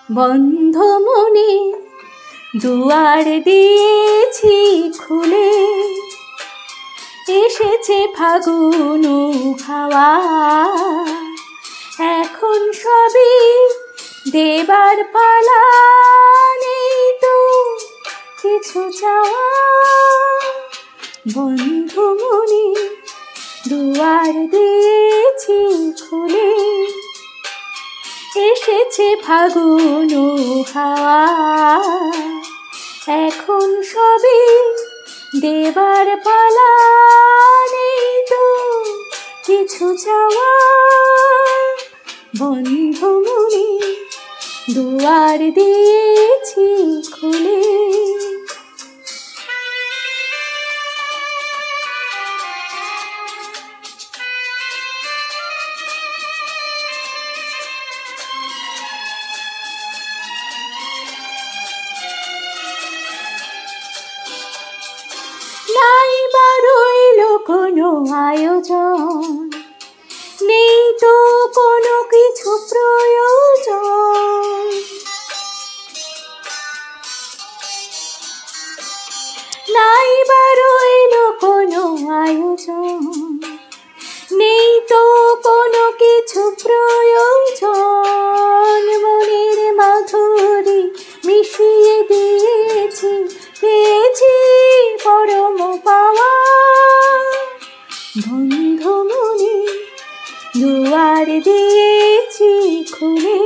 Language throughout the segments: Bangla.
বন্ধ মনে দুয়ার দিয়েছি খুলে, এসেছে ফাগুন হাওয়া। এখন সবই দেবার পালা, নেই তো কিছু চাওয়া। বন্ধ মনে দুয়ার দিয়েছি খুলে, এসেছে ফাগুন হাওয়া। এখন সবই দেবার পালা, নেই তো কিছু চাওয়া। বন্ধ মনে দুয়ার দিয়েছি খুলে। নাই বা রইল কোনো আয়োজন, নেই তো কোনো কিছু প্রয়োজন। নাই বা রইল কোনো আয়োজন, নেই তো কোনো কিছু প্রয়োজন। মনের মাধুরী মিশিয়ে দিয়েছি, পেয়েছি পরম পাওয়া। বন্ধ মনে দুয়ার দিয়েছি খুলে,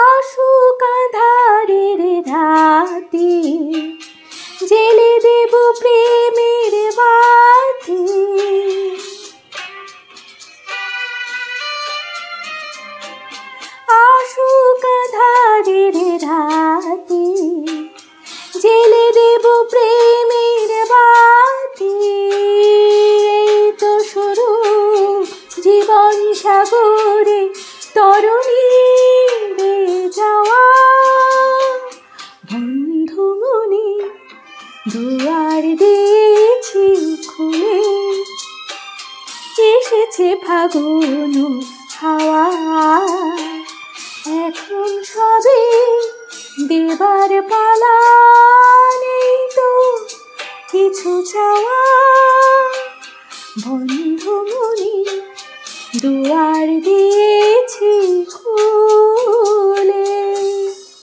আসুক আঁধারের রাতে, জেলে দেব প্রেমের বাতি। আসুক আঁধারের রাতে, জেলে দেব প্রেমের বাতি। এই তো শুরু জীবন সাগরে তরুণী যাওয়া। বন্ধু মনে দুয়ার দিয়েছি খুলে, এসেছে ফাগুন হাওয়া। এখন সবে দেবার পালা, নেই তো কিছু চাওয়া।